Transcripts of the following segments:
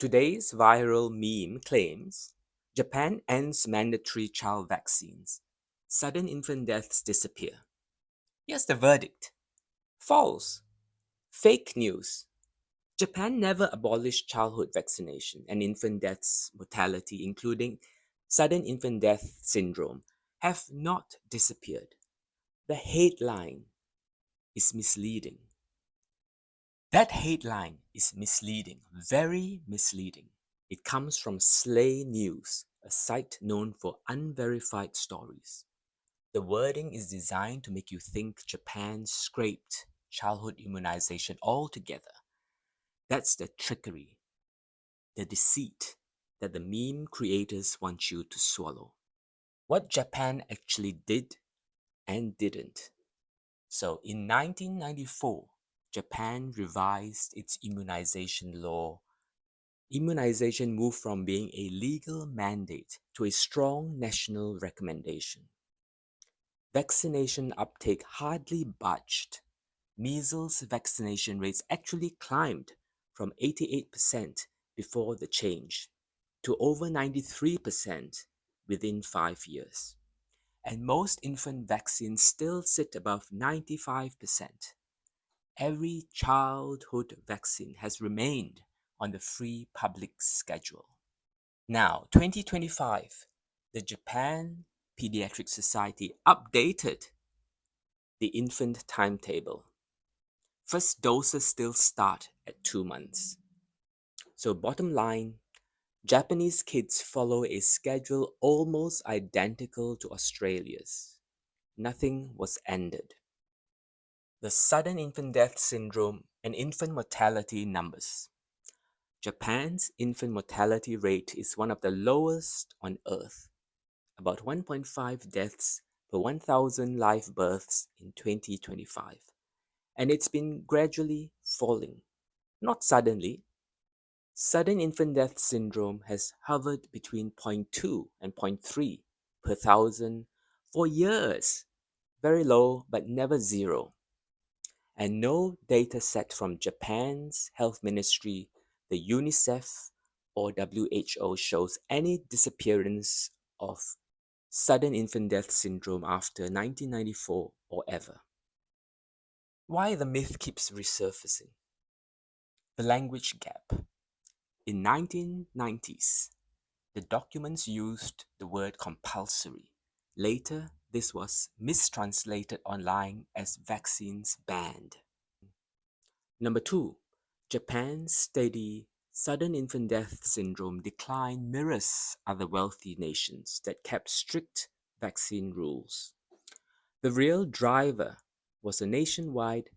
Today's viral meme claims Japan ends mandatory child vaccines. Sudden infant deaths disappear. Here's the verdict. False. Fake news. Japan never abolished childhood vaccination, and infant deaths mortality, including sudden infant death syndrome, have not disappeared. The headline is misleading. That headline is misleading, very misleading. It comes from Slay News, a site known for unverified stories. The wording is designed to make you think Japan scraped childhood immunization altogether. That's the trickery, the deceit that the meme creators want you to swallow. What Japan actually did and didn't. So in 1994, Japan revised its immunization law. Immunization moved from being a legal mandate to a strong national recommendation. Vaccination uptake hardly budged. Measles vaccination rates actually climbed from 88% before the change to over 93% within 5 years. And most infant vaccines still sit above 95%. Every childhood vaccine has remained on the free public schedule. Now, 2025, the Japan Pediatric Society updated the infant timetable. First doses still start at 2 months. So bottom line, Japanese kids follow a schedule almost identical to Australia's. Nothing was ended. The sudden infant death syndrome and infant mortality numbers. Japan's infant mortality rate is one of the lowest on Earth, about 1.5 deaths per 1,000 live births in 2025. And it's been gradually falling, not suddenly. Sudden infant death syndrome has hovered between 0.2 and 0.3 per 1,000 for years. Very low, but never zero. And no data set from Japan's health ministry, the UNICEF, or WHO shows any disappearance of sudden infant death syndrome after 1994 or ever. Why the myth keeps resurfacing? The language gap. In 1990s, the documents used the word compulsory. Later, this was mistranslated online as vaccines banned. Number 2, Japan's steady sudden infant death syndrome decline mirrors other wealthy nations that kept strict vaccine rules. The real driver was a nationwide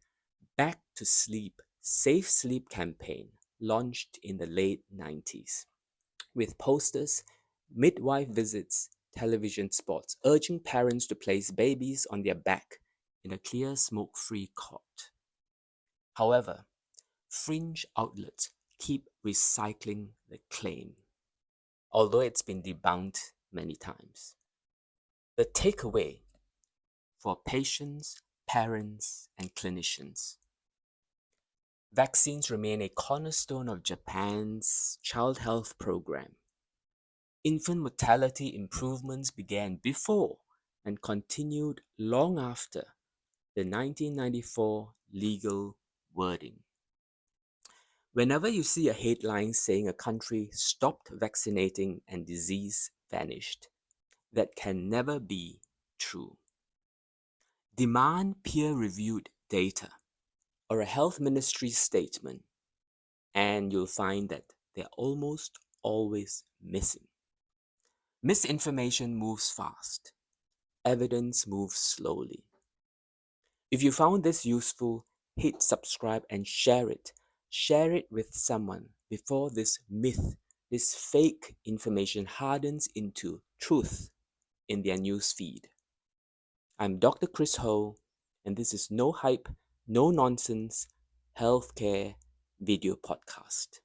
Back to Sleep, Safe Sleep campaign launched in the late 90s, with posters, midwife visits, television spots urging parents to place babies on their back in a clear smoke-free cot. However, fringe outlets keep recycling the claim, although it's been debunked many times. The takeaway for patients, parents, and clinicians. Vaccines remain a cornerstone of Japan's child health program. Infant mortality improvements began before and continued long after the 1994 legal wording. Whenever you see a headline saying a country stopped vaccinating and disease vanished, that can never be true. Demand peer-reviewed data or a health ministry statement, and you'll find that they're almost always missing. Misinformation moves fast. Evidence moves slowly. If you found this useful, hit subscribe and share it. Share it with someone before this myth, this fake information hardens into truth in their news feed. I'm Dr. Chris Ho, and this is No Hype, No Nonsense Healthcare video podcast.